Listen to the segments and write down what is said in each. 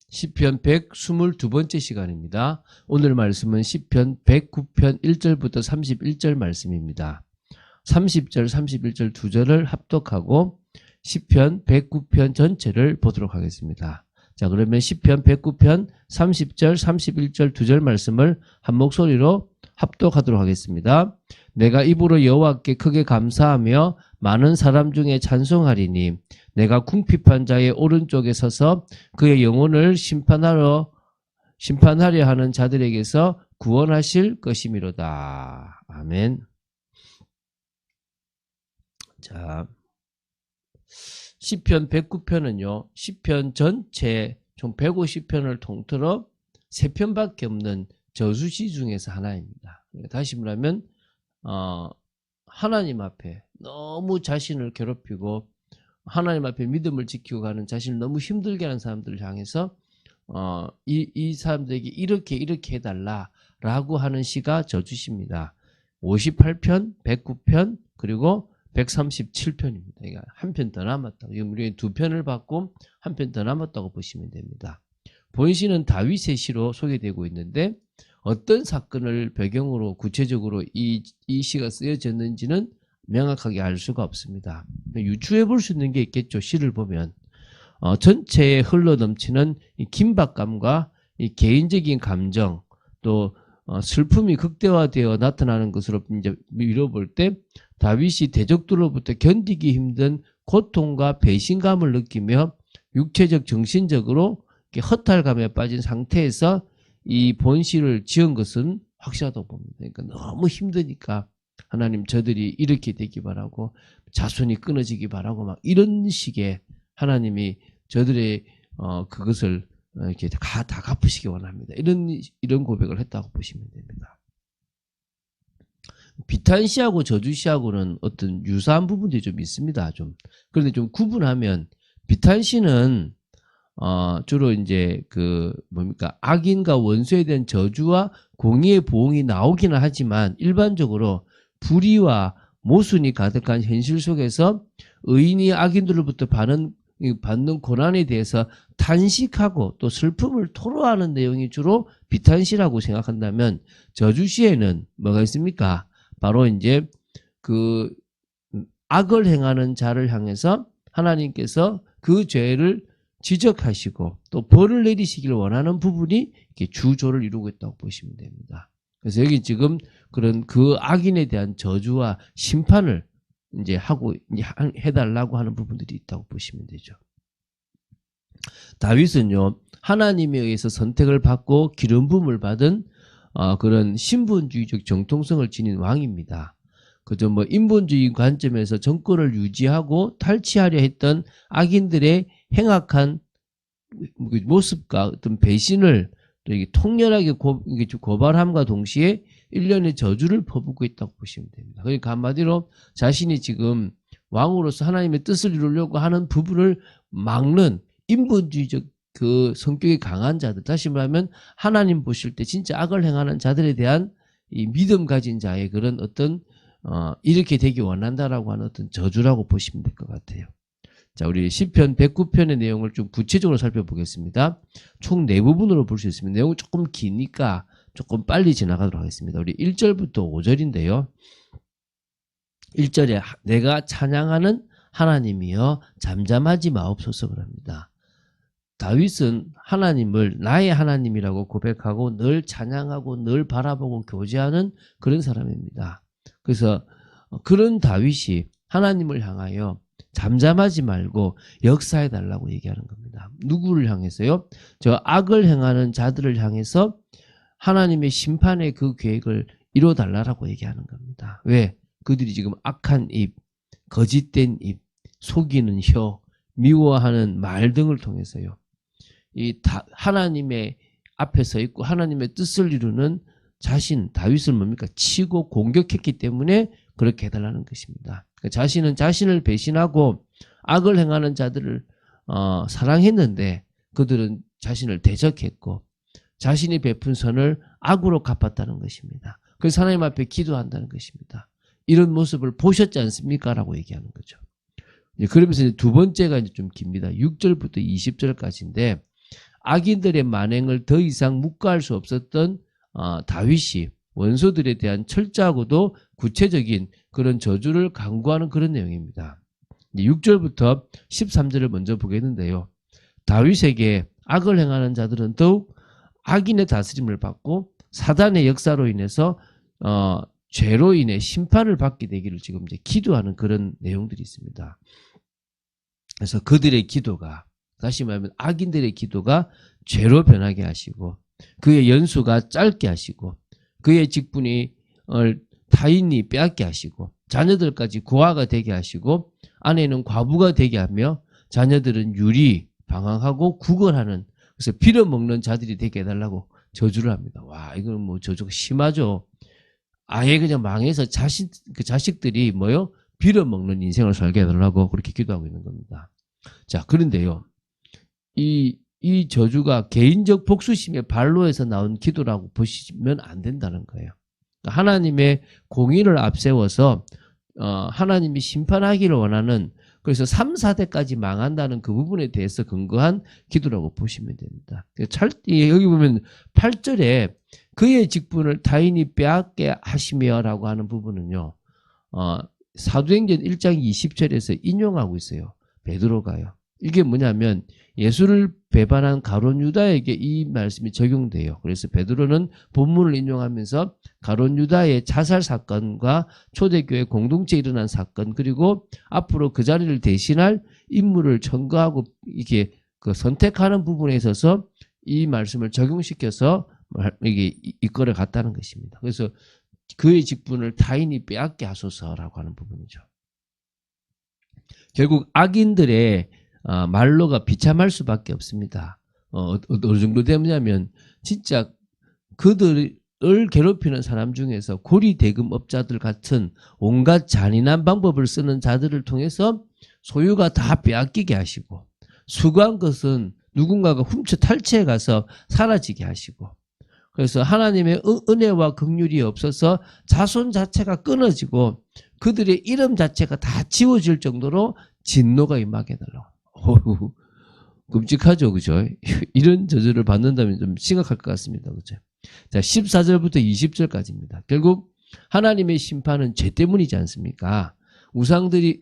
시편 122번째 시간입니다. 오늘 말씀은 시편 109편 1절부터 31절 말씀입니다. 30절, 31절 두 절을 합독하고 시편 109편 전체를 보도록 하겠습니다. 자, 그러면 시편 109편 30절, 31절 두 절 말씀을 한 목소리로 합독하도록 하겠습니다. 내가 입으로 여호와께 크게 감사하며 많은 사람 중에 찬송하리니 내가 궁핍한 자의 오른쪽에 서서 그의 영혼을 심판하려 하는 자들에게서 구원하실 것이미로다. 아멘. 자, 시편 109편은요. 시편 전체 총 150편을 통틀어 3편밖에 없는 저수시 중에서 하나입니다. 다시 말하면 하나님 앞에 너무 자신을 괴롭히고 하나님 앞에 믿음을 지키고 가는 자신을 너무 힘들게 하는 사람들을 향해서 이 사람들에게 이렇게 해달라라고 하는 시가 저주시입니다. 58편, 109편, 그리고 137편입니다. 그러니까 한 편 더 남았다고. 지금 우리 두 편을 받고 한 편 더 남았다고 보시면 됩니다. 본시는 다윗의 시로 소개되고 있는데 어떤 사건을 배경으로 구체적으로 이 시가 쓰여졌는지는 명확하게 알 수가 없습니다. 유추해 볼 수 있는 게 있겠죠. 시를 보면 전체에 흘러넘치는 이 긴박감과 이 개인적인 감정 또 슬픔이 극대화되어 나타나는 것으로 이제 미뤄볼 때 다윗이 대적들로부터 견디기 힘든 고통과 배신감을 느끼며 육체적 정신적으로 허탈감에 빠진 상태에서 이 본시를 지은 것은 확실하다고 봅니다. 그러니까 너무 힘드니까 하나님 저들이 이렇게 되기 바라고 자손이 끊어지기 바라고 막 이런 식의 하나님이 저들의 그것을 이렇게 다 갚으시기 원합니다. 이런 고백을 했다고 보시면 됩니다. 비탄시하고 저주시하고는 어떤 유사한 부분들이 좀 있습니다. 그런데 좀 구분하면 비탄시는 주로 이제 악인과 원수에 대한 저주와 공의의 보응이 나오기는 하지만 일반적으로 불의와 모순이 가득한 현실 속에서 의인이 악인들로부터 받는 고난에 대해서 탄식하고 또 슬픔을 토로하는 내용이 주로 비탄시라고 생각한다면 저주시에는 뭐가 있습니까? 바로 이제 악을 행하는 자를 향해서 하나님께서 그 죄를 지적하시고 또 벌을 내리시길 원하는 부분이 이렇게 주조를 이루고 있다고 보시면 됩니다. 그래서 여기 지금 그런 그 악인에 대한 저주와 심판을 이제 해달라고 하는 부분들이 있다고 보시면 되죠. 다윗은요, 하나님에 의해서 선택을 받고 기름 부음을 받은 그런 신분주의적 정통성을 지닌 왕입니다. 그저 인본주의 관점에서 정권을 유지하고 탈취하려 했던 악인들의 행악한 모습과 어떤 배신을 또 이게 통렬하게 고발함과 동시에 일련의 저주를 퍼붓고 있다고 보시면 됩니다. 그러니까 한마디로 자신이 지금 왕으로서 하나님의 뜻을 이루려고 하는 부분을 막는 인본주의적 그 성격이 강한 자들, 다시 말하면 하나님 보실 때 진짜 악을 행하는 자들에 대한 이 믿음 가진 자의 그런 어떤 이렇게 되기 원한다라고 하는 어떤 저주라고 보시면 될 것 같아요. 자, 우리 시편 109편의 내용을 좀 구체적으로 살펴보겠습니다. 총 4부분으로 볼 수 있습니다. 내용이 조금 기니까 조금 빨리 지나가도록 하겠습니다. 우리 1절부터 5절인데요. 1절에 내가 찬양하는 하나님이여 잠잠하지 마옵소서 그럽니다. 다윗은 하나님을 나의 하나님이라고 고백하고 늘 찬양하고 늘 바라보고 교제하는 그런 사람입니다. 그래서 그런 다윗이 하나님을 향하여 잠잠하지 말고 역사해달라고 얘기하는 겁니다. 누구를 향해서요? 저 악을 행하는 자들을 향해서 하나님의 심판의 그 계획을 이뤄달라고 얘기하는 겁니다. 왜? 그들이 지금 악한 입, 거짓된 입, 속이는 혀, 미워하는 말 등을 통해서요. 하나님의 앞에 서 있고 하나님의 뜻을 이루는 다윗을 뭡니까? 치고 공격했기 때문에 그렇게 해달라는 것입니다. 자신은 자신을 배신하고 악을 행하는 자들을 사랑했는데 그들은 자신을 대적했고 자신이 베푼 선을 악으로 갚았다는 것입니다. 그래서 하나님 앞에 기도한다는 것입니다. 이런 모습을 보셨지 않습니까? 라고 얘기하는 거죠. 그러면서 두 번째가 이제 좀 깁니다. 6절부터 20절까지인데 악인들의 만행을 더 이상 묵과할 수 없었던 다윗이 원수들에 대한 철저하고도 구체적인 그런 저주를 강구하는 그런 내용입니다. 6절부터 13절을 먼저 보겠는데요. 다윗에게 악을 행하는 자들은 더욱 악인의 다스림을 받고 사단의 역사로 인해서 죄로 인해 심판을 받게 되기를 지금 이제 기도하는 그런 내용들이 있습니다. 그래서 그들의 기도가, 다시 말하면 악인들의 기도가 죄로 변하게 하시고 그의 연수가 짧게 하시고 그의 직분이 타인이 빼앗게 하시고 자녀들까지 고아가 되게 하시고 아내는 과부가 되게 하며 자녀들은 유리, 방황하고 구걸하는, 그래서 빌어먹는 자들이 되게 해달라고 저주를 합니다. 와, 이건 뭐 저주가 심하죠. 아예 그냥 망해서 그 자식들이 뭐요? 빌어먹는 인생을 살게 해달라고 그렇게 기도하고 있는 겁니다. 자, 그런데요. 이 저주가 개인적 복수심의 발로에서 나온 기도라고 보시면 안 된다는 거예요. 하나님의 공의를 앞세워서 하나님이 심판하기를 원하는, 그래서 3, 4대까지 망한다는 그 부분에 대해서 근거한 기도라고 보시면 됩니다. 여기 보면 8절에 그의 직분을 타인이 빼앗게 하시며 라고 하는 부분은요. 사도행전 1장 20절에서 인용하고 있어요. 베드로가요. 이게 뭐냐면 예수를 배반한 가룟 유다에게 이 말씀이 적용돼요. 그래서 베드로는 본문을 인용하면서 가룟 유다의 자살 사건과 초대교회 공동체에 일어난 사건, 그리고 앞으로 그 자리를 대신할 인물을 청구하고 이게 그 선택하는 부분에 있어서 이 말씀을 적용시켜서 이게 이끌어 갔다는 것입니다. 그래서 그의 직분을 타인이 빼앗게 하소서라고 하는 부분이죠. 결국 악인들의 말로가 비참할 수밖에 없습니다. 어느 정도 되냐면 진짜 그들을 괴롭히는 사람 중에서 고리대금업자들 같은 온갖 잔인한 방법을 쓰는 자들을 통해서 소유가 다 빼앗기게 하시고 수고한 것은 누군가가 훔쳐 탈취해 가서 사라지게 하시고, 그래서 하나님의 은혜와 긍휼이 없어서 자손 자체가 끊어지고 그들의 이름 자체가 다 지워질 정도로 진노가 임하게 해달라고. 어휴, 끔찍하죠, 그죠? 이런 저주를 받는다면 좀 심각할 것 같습니다, 그죠? 자, 14절부터 20절까지입니다. 결국 하나님의 심판은 죄 때문이지 않습니까? 우상들이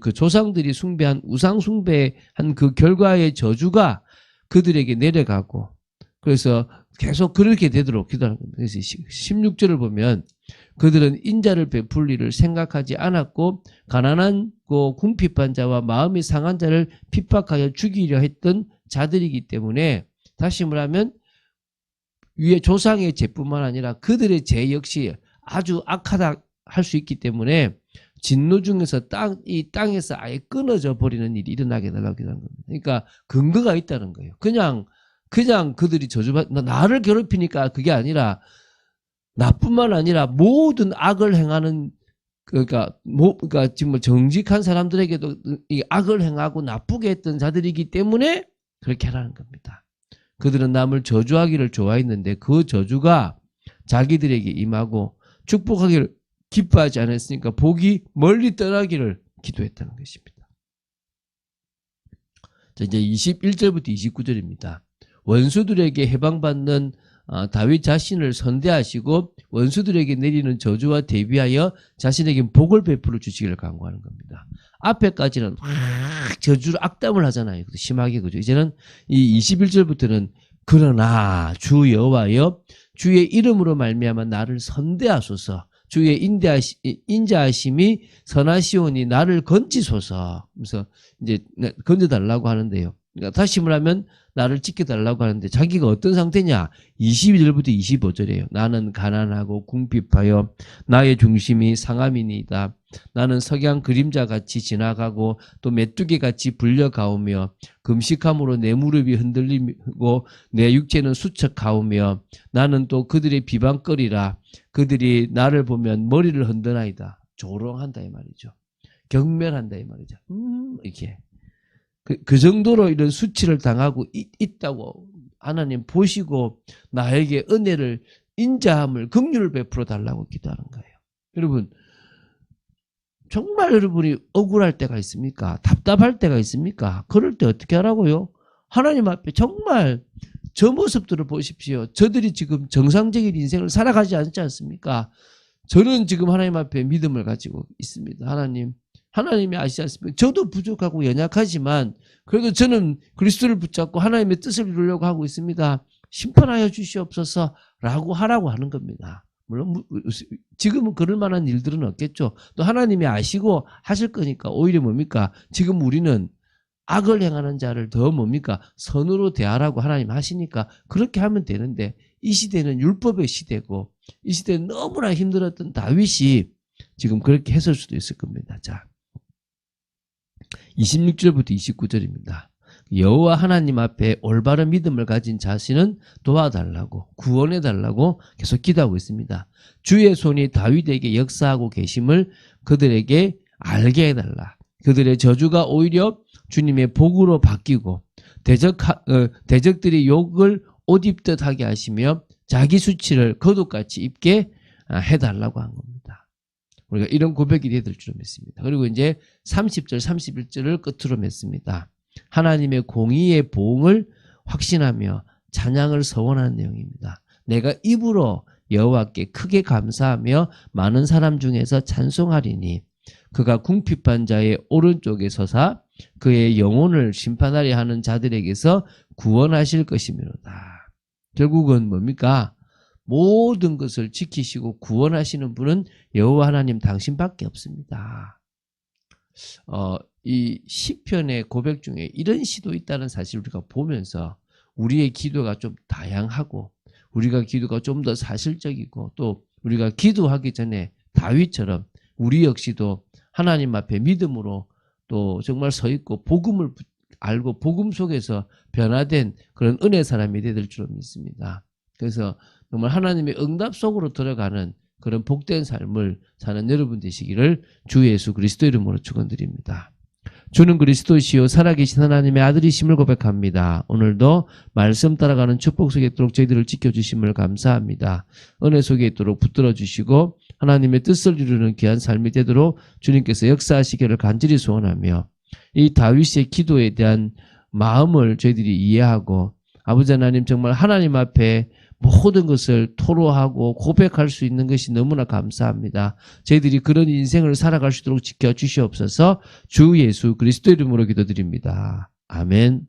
그 조상들이 숭배한 우상 숭배한 그 결과의 저주가 그들에게 내려가고, 그래서 계속 그렇게 되도록 기도하는 겁니다. 그래서 16절을 보면 그들은 인자를 베풀 일을 생각하지 않았고 가난하고 궁핍한 자와 마음이 상한 자를 핍박하여 죽이려 했던 자들이기 때문에, 다시 말하면 위에 조상의 죄뿐만 아니라 그들의 죄 역시 아주 악하다 할 수 있기 때문에 진노 중에서 이 땅에서 아예 끊어져 버리는 일이 일어나게 해달라고 기도하는 겁니다. 그러니까 근거가 있다는 거예요. 그냥 그들이 나를 괴롭히니까 그게 아니라 나뿐만 아니라 모든 악을 행하는, 그러니까 지금 정직한 사람들에게도 이 악을 행하고 나쁘게 했던 자들이기 때문에 그렇게 하라는 겁니다. 그들은 남을 저주하기를 좋아했는데 그 저주가 자기들에게 임하고 축복하기를 기뻐하지 않았으니까 복이 멀리 떠나기를 기도했다는 것입니다. 자, 이제 21절부터 29절입니다. 원수들에게 해방받는 다윗 자신을 선대하시고 원수들에게 내리는 저주와 대비하여 자신에게 복을 베풀어 주시기를 간구하는 겁니다. 앞에까지는 저주를 악담을 하잖아요. 심하게, 그죠? 이제는 이 21절부터는 그러나 주 여호와여 주의 이름으로 말미암아 나를 선대하소서, 주의 인자하심이 선하시오니 나를 건지소서. 그래서 이제 건져달라고 하는데요. 그러니까 다시 말하면 나를 지켜달라고 하는데 자기가 어떤 상태냐? 22절부터 25절이에요. 나는 가난하고 궁핍하여 나의 중심이 상함이니이다. 나는 석양 그림자같이 지나가고 또 메뚜기같이 불려가오며 금식함으로 내 무릎이 흔들리고 내 육체는 수척하오며 나는 또 그들의 비방거리라. 그들이 나를 보면 머리를 흔드나이다. 조롱한다 이 말이죠. 경멸한다 이 말이죠. 이렇게. 그 정도로 이런 수치를 당하고 있다고 하나님 보시고 나에게 은혜를, 인자함을, 긍휼을 베풀어 달라고 기도하는 거예요. 여러분, 정말 여러분이 억울할 때가 있습니까? 답답할 때가 있습니까? 그럴 때 어떻게 하라고요? 하나님 앞에 정말 저 모습들을 보십시오. 저들이 지금 정상적인 인생을 살아가지 않지 않습니까? 저는 지금 하나님 앞에 믿음을 가지고 있습니다. 하나님이 아시지 않습니까? 저도 부족하고 연약하지만 그래도 저는 그리스도를 붙잡고 하나님의 뜻을 이루려고 하고 있습니다. 심판하여 주시옵소서 라고 하라고 하는 겁니다. 물론 지금은 그럴 만한 일들은 없겠죠. 또 하나님이 아시고 하실 거니까 오히려 뭡니까? 지금 우리는 악을 행하는 자를 더 뭡니까? 선으로 대하라고 하나님 하시니까 그렇게 하면 되는데 이 시대는 율법의 시대고 이 시대는 너무나 힘들었던 다윗이 지금 그렇게 했을 수도 있을 겁니다. 자, 26절부터 29절입니다. 여호와 하나님 앞에 올바른 믿음을 가진 자신은 도와달라고 구원해달라고 계속 기도하고 있습니다. 주의 손이 다윗에게 역사하고 계심을 그들에게 알게 해달라. 그들의 저주가 오히려 주님의 복으로 바뀌고 대적들이 욕을 옷 입듯 하게 하시며 자기 수치를 거룩같이 입게 해달라고 한 겁니다. 우리가 이런 고백이 될 줄을 믿습니다. 그리고 이제 30절 31절을 끝으로 맺습니다. 하나님의 공의의 보응을 확신하며 찬양을 서원하는 내용입니다. 내가 입으로 여호와께 크게 감사하며 많은 사람 중에서 찬송하리니 그가 궁핍한 자의 오른쪽에 서사 그의 영혼을 심판하려 하는 자들에게서 구원하실 것이미로다. 결국은 뭡니까? 모든 것을 지키시고 구원하시는 분은 여호와 하나님 당신밖에 없습니다. 이 시편의 고백 중에 이런 시도 있다는 사실을 우리가 보면서 우리의 기도가 좀 다양하고 우리가 기도가 좀 더 사실적이고 또 우리가 기도하기 전에 다윗처럼 우리 역시도 하나님 앞에 믿음으로 또 정말 서 있고 복음을 알고 복음 속에서 변화된 그런 은혜 사람이 될 줄 믿습니다. 그래서 정말 하나님의 응답 속으로 들어가는 그런 복된 삶을 사는 여러분 되시기를 주 예수 그리스도 이름으로 축원드립니다. 주는 그리스도시요 살아계신 하나님의 아들이심을 고백합니다. 오늘도 말씀 따라가는 축복 속에 있도록 저희들을 지켜주심을 감사합니다. 은혜 속에 있도록 붙들어 주시고 하나님의 뜻을 이루는 귀한 삶이 되도록 주님께서 역사하시기를 간절히 소원하며 이 다윗의 기도에 대한 마음을 저희들이 이해하고 아버지 하나님 정말 하나님 앞에 모든 것을 토로하고 고백할 수 있는 것이 너무나 감사합니다. 저희들이 그런 인생을 살아갈 수 있도록 지켜주시옵소서. 주 예수 그리스도 이름으로 기도드립니다. 아멘.